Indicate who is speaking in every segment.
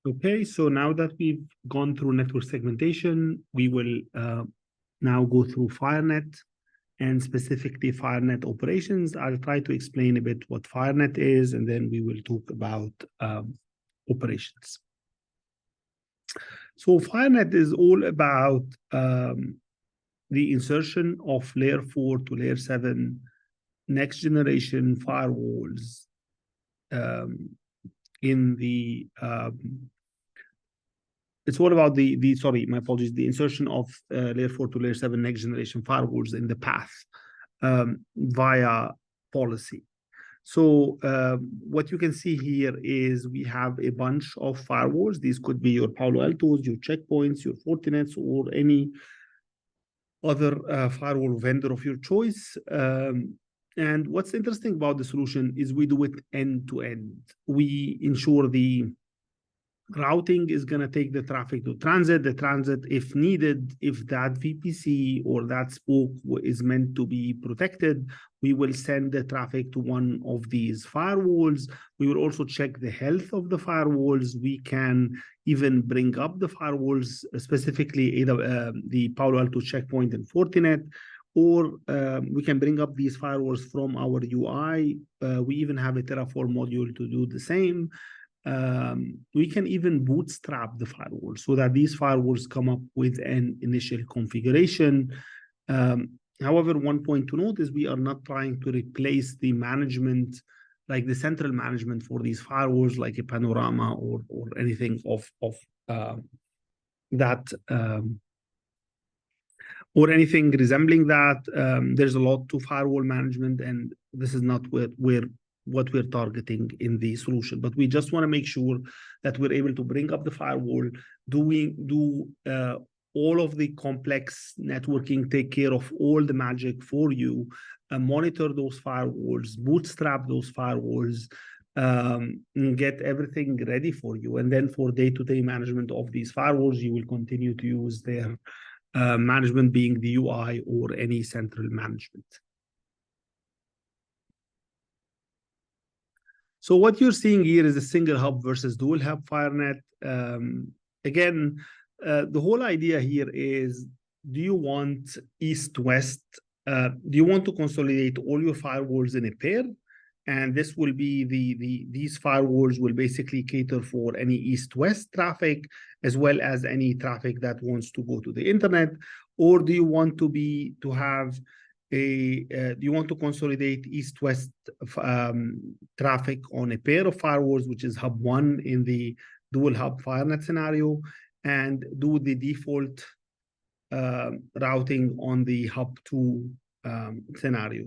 Speaker 1: Okay, so now that we've gone through network segmentation, we will now go through FireNet and specifically FireNet operations. I'll try to explain a bit what FireNet is, and then we will talk about operations. So FireNet is all about the insertion of layer 4 to layer 7 next generation firewalls in the it's all about sorry, my apologies, the insertion of layer 4 to layer 7 next generation firewalls in the path via policy. So what you can see here is we have a bunch of firewalls. These could be your Palo Altos, your checkpoints, your Fortinets, or any other firewall vendor of your choice. And what's interesting about the solution is we do it end to end. We ensure the routing is going to take the traffic to transit. The transit, if needed, if that VPC or that spoke is meant to be protected, we will send the traffic to one of these firewalls. We will also check the health of the firewalls. We can even bring up the firewalls, specifically either the Palo Alto checkpoint and Fortinet, or we can bring up these firewalls from our UI. We even have a Terraform module to do the same. We can even bootstrap the firewall so that these firewalls come up with an initial configuration. However, one point to note is we are not trying to replace the management, like the central management for these firewalls, like a Panorama or anything of that, or anything resembling that. There's a lot to firewall management, and this is not what we're targeting in the solution. But we just want to make sure that we're able to bring up the firewall, do all of the complex networking, take care of all the magic for you, monitor those firewalls, bootstrap those firewalls, and get everything ready for you. And then for day-to-day management of these firewalls, you will continue to use their management, being the UI or any central management. So what you're seeing here is a single hub versus dual hub FireNet. Again, the whole idea here is, do you want east-west? Do you want to consolidate all your firewalls in a pair? And this will be these firewalls will basically cater for any east-west traffic, as well as any traffic that wants to go to the internet. Or do you want to have do you want to consolidate east-west traffic on a pair of firewalls, which is hub 1 in the dual hub FireNet scenario, and do the default routing on the hub 2 scenario?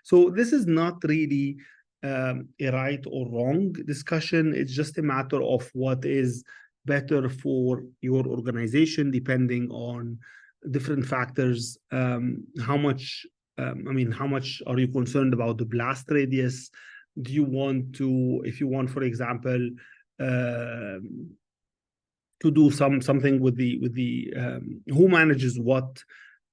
Speaker 1: So this is not really a right or wrong discussion. It's just a matter of what is better for your organization, depending on different factors. How much are you concerned about the blast radius? Do you want to, if you want, for example, to do something with the who manages what?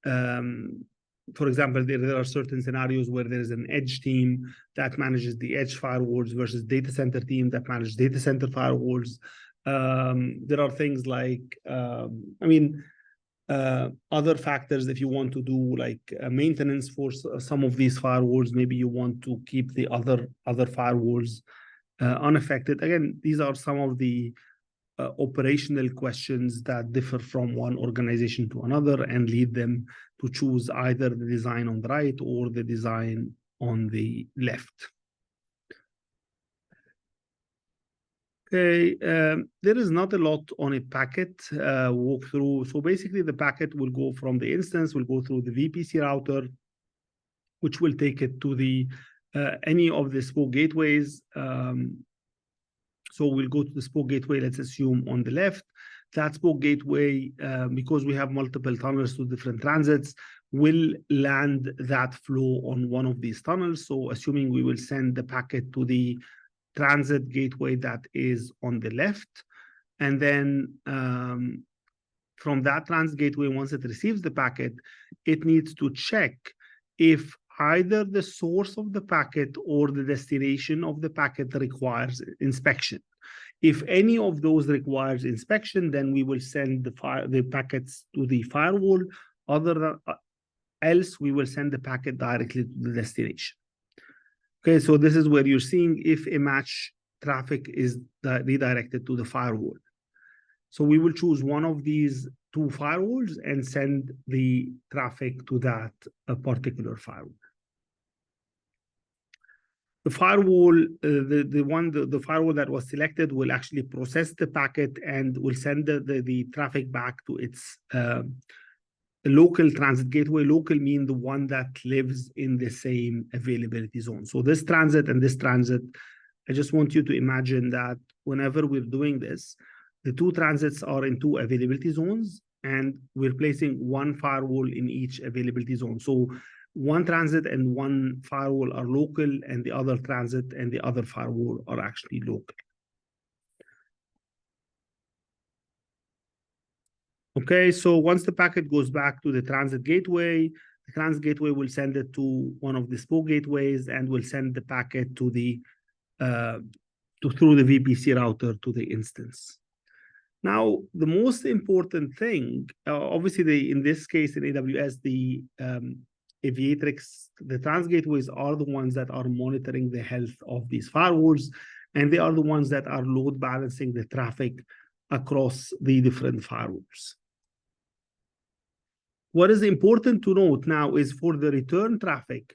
Speaker 1: For example, there are certain scenarios where there is an edge team that manages the edge firewalls versus data center team that manages data center firewalls. There are things like, other factors. If you want to do like maintenance for some of these firewalls, maybe you want to keep the other firewalls unaffected. Again, these are some of the operational questions that differ from one organization to another and lead them to choose either the design on the right or the design on the left. Okay, there is not a lot on a packet walkthrough. So basically the packet will go from the instance, will go through the VPC router, which will take it to the any of the spoke gateways. So we'll go to the spoke gateway, let's assume on the left. That spoke gateway, because we have multiple tunnels to different transits, will land that flow on one of these tunnels. So assuming we will send the packet to the transit gateway that is on the left. And then from that transit gateway, once it receives the packet, it needs to check if either the source of the packet or the destination of the packet requires inspection. If any of those requires inspection, then we will send the packets to the firewall. Else, we will send the packet directly to the destination. Okay, so this is where you're seeing if a match traffic is redirected to the firewall. So we will choose one of these two firewalls and send the traffic to that particular firewall. The firewall, the firewall that was selected will actually process the packet and will send the traffic back to its local transit gateway. Local mean the one that lives in the same availability zone. So this transit and this transit, I just want you to imagine that whenever we're doing this, the two transits are in two availability zones, and we're placing one firewall in each availability zone. So one transit and one firewall are local, and the other transit and the other firewall are actually local. Okay, so once the packet goes back to the transit gateway will send it to one of the spoke gateways and will send the packet to the through the VPC router to the instance. Now, the most important thing, obviously, in this case in AWS, the Aviatrix, the transit gateways are the ones that are monitoring the health of these firewalls, and they are the ones that are load balancing the traffic across the different firewalls. What is important to note now is for the return traffic,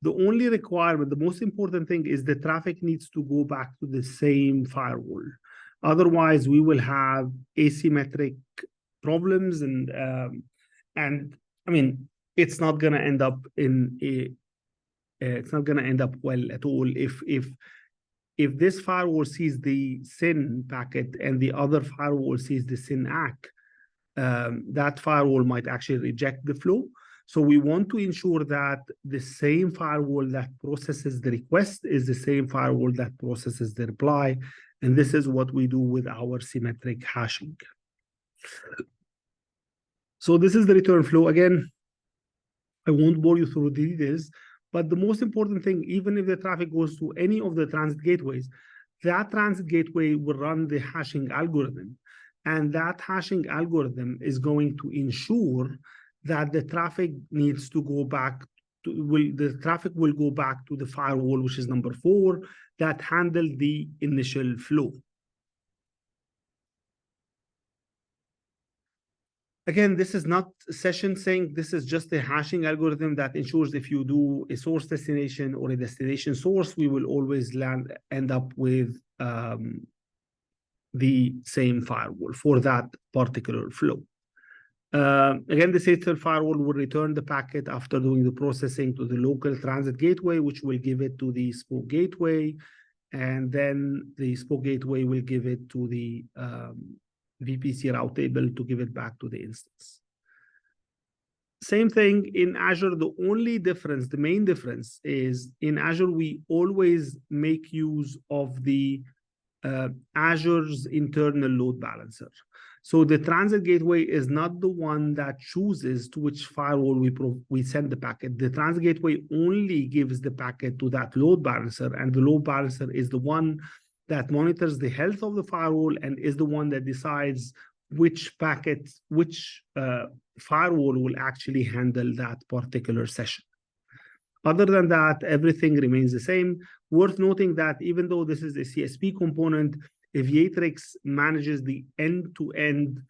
Speaker 1: the only requirement, the most important thing is the traffic needs to go back to the same firewall. Otherwise, we will have asymmetric problems, and I mean, it's not going to end up it's not going to end up well at all if this firewall sees the SYN packet and the other firewall sees the SYN ACK. That firewall might actually reject the flow. So we want to ensure that the same firewall that processes the request is the same firewall that processes the reply. And this is what we do with our symmetric hashing. So this is the return flow. Again, I won't bore you through the details, but the most important thing, even if the traffic goes to any of the transit gateways, that transit gateway will run the hashing algorithm. And that hashing algorithm is going to ensure that the traffic needs to go back to, the traffic will go back to the firewall, which is number 4, that handled the initial flow. Again, this is not session sync. This is just a hashing algorithm that ensures if you do a source destination or a destination source, we will always end up with the same firewall for that particular flow. Again, the stateful firewall will return the packet after doing the processing to the local transit gateway, which will give it to the spoke gateway. And then the spoke gateway will give it to the VPC route table to give it back to the instance. Same thing in Azure. The only difference, the main difference is in Azure, we always make use of the Azure's internal load balancer. So the transit gateway is not the one that chooses to which firewall we send the packet. The transit gateway only gives the packet to that load balancer, and the load balancer is the one that monitors the health of the firewall and is the one that decides which packet, which firewall will actually handle that particular session. Other than that, everything remains the same. Worth noting that even though this is a CSP component, Aviatrix manages the end-to-end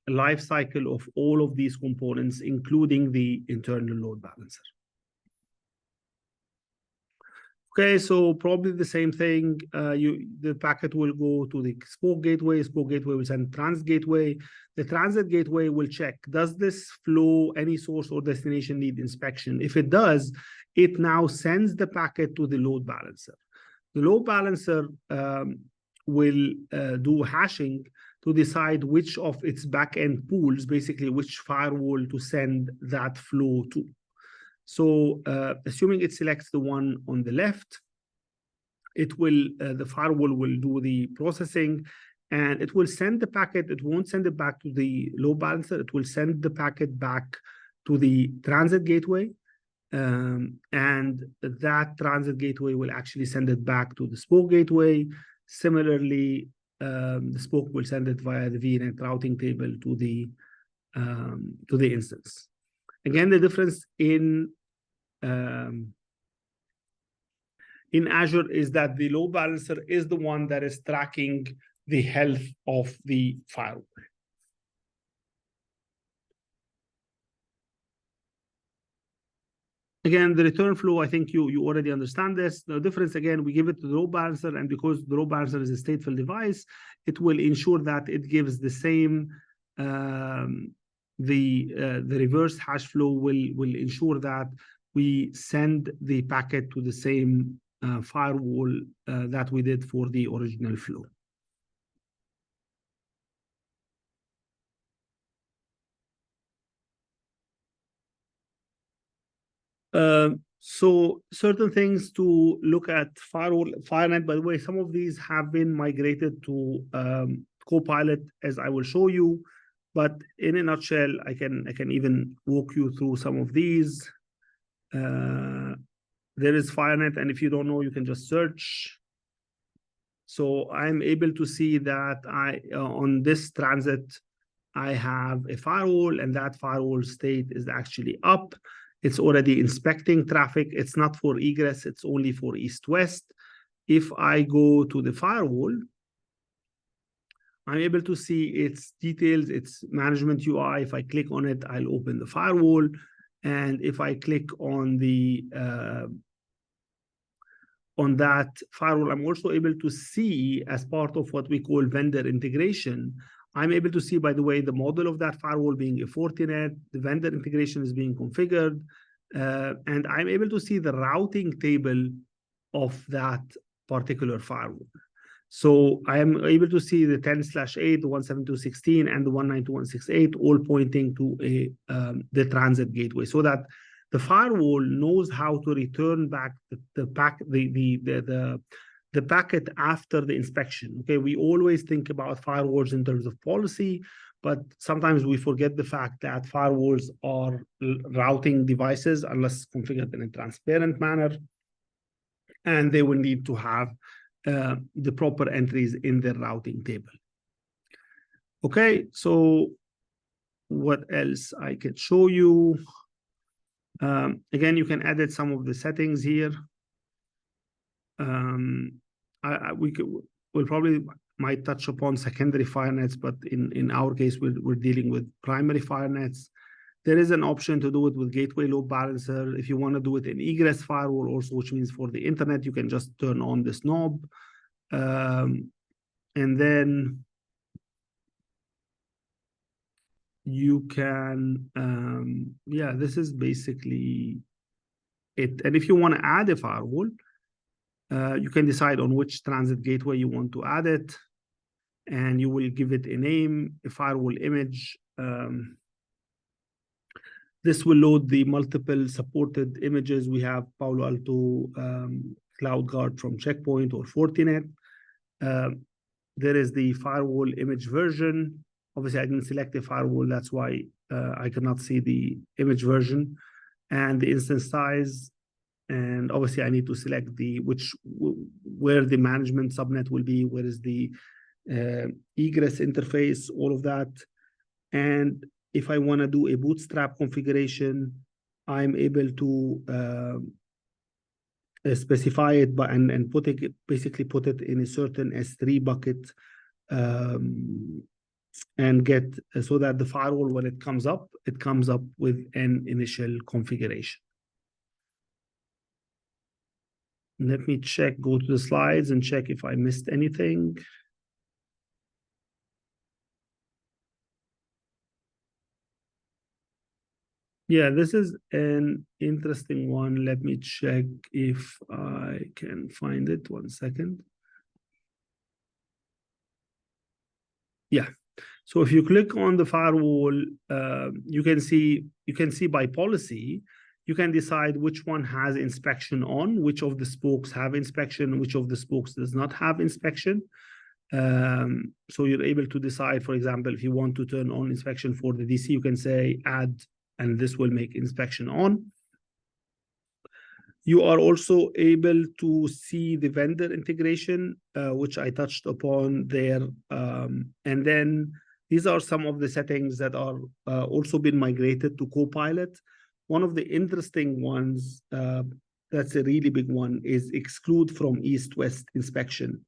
Speaker 1: life cycle of all of these components, including the internal load balancer. Okay, so probably the same thing. The packet will go to the spoke gateway will send transit gateway. The transit gateway will check, does this flow, any source or destination need inspection? If it does, it now sends the packet to the load balancer. The load balancer will do hashing to decide which of its backend pools, basically which firewall to send that flow to. So assuming it selects the one on the left, it will the firewall will do the processing and it will send the packet. It won't send it back to the load balancer. It will send the packet back to the transit gateway. and that transit gateway will actually send it back to the spoke gateway. Similarly, the spoke will send it via the VNet routing table to the instance. Again, the difference in Azure is that the load balancer is the one that is tracking the health of the firewall. Again, the return flow, I think you already understand this. The difference, again, we give it to the load balancer, and because the load balancer is a stateful device, it will ensure that it gives the same, the reverse hash flow will ensure that we send the packet to the same firewall that we did for the original flow. So certain things to look at FireNet, by the way, some of these have been migrated to Copilot, as I will show you. But in a nutshell, I can even walk you through some of these. There is FireNet, and if you don't know, you can just search. So I'm able to see that on this transit, I have a firewall, and that firewall state is actually up. It's already inspecting traffic. It's not for egress. It's only for east-west. If I go to the firewall, I'm able to see its details, its management UI. If I click on it, I'll open the firewall. And if I click on the on that firewall, I'm also able to see, as part of what we call vendor integration, I'm able to see, by the way, the model of that firewall being a Fortinet, the vendor integration is being configured, and I'm able to see the routing table of that particular firewall. So I am able to see the 10/8, the 172.16, and the 192.168 all pointing to the transit gateway, so that the firewall knows how to return back the packet after the inspection. Okay, we always think about firewalls in terms of policy, but sometimes we forget the fact that firewalls are routing devices unless configured in a transparent manner, and they will need to have the proper entries in their routing table. Okay, so what else I can show you? Again, you can edit some of the settings here. We'll probably might touch upon secondary FireNets, but in our case, we're dealing with primary FireNets. There is an option to do it with gateway load balancer. If you want to do it in egress firewall also, which means for the internet, you can just turn on this knob. And then you can, yeah, this is basically it. And if you want to add a firewall, you can decide on which transit gateway you want to add it, and you will give it a name, a firewall image. This will load the multiple supported images. We have Palo Alto CloudGuard from Checkpoint or Fortinet. There is the firewall image version. Obviously, I didn't select a firewall. That's why I cannot see the image version, and the instance size. And obviously, I need to select where the management subnet will be, where is the egress interface, all of that. And if I want to do a bootstrap configuration, I'm able to specify it and put it, basically put it in a certain S3 bucket, and get so that the firewall, when it comes up with an initial configuration. Let me check, go to the slides and check if I missed anything. Yeah, this is an interesting one. Let me check if I can find it. 1 second. Yeah. So if you click on the firewall, you can see by policy, you can decide which one has inspection on, which of the spokes have inspection, which of the spokes does not have inspection. So you're able to decide, for example, if you want to turn on inspection for the DC, you can say add, and this will make inspection on. You are also able to see the vendor integration, which I touched upon there. And then these are some of the settings that are also been migrated to Copilot. One of the interesting ones, that's a really big one, is exclude from east-west inspection,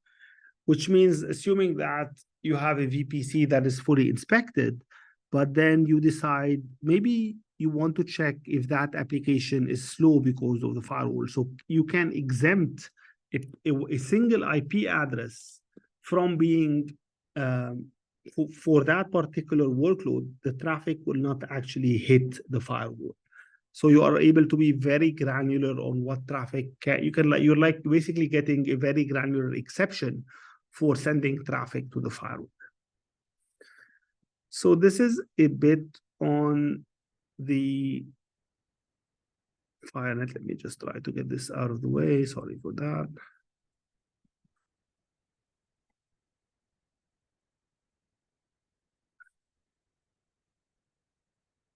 Speaker 1: which means assuming that you have a VPC that is fully inspected, but then you decide maybe you want to check if that application is slow because of the firewall. So you can exempt a single IP address from being, for that particular workload, the traffic will not actually hit the firewall. So you are able to be very granular on what traffic you're like basically getting a very granular exception for sending traffic to the firewall. So this is a bit on the FireNet. Let me just try to get this out of the way. Sorry for that.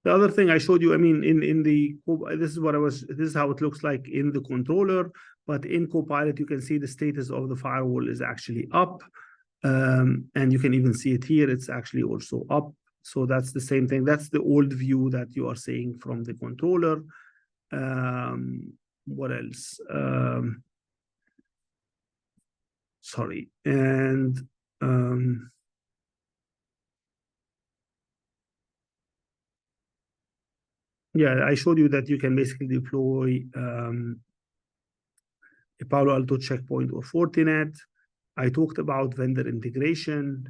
Speaker 1: The other thing I showed you, I mean, this is how it looks like in the controller, but in Copilot, you can see the status of the firewall is actually up. And you can even see it here, it's actually also up. So that's the same thing. That's the old view that you are seeing from the controller. What else? Sorry. And yeah, I showed you that you can basically deploy a Palo Alto checkpoint or Fortinet. I talked about vendor integration.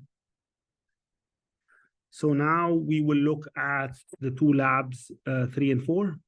Speaker 1: So now we will look at the two labs, 3 and 4.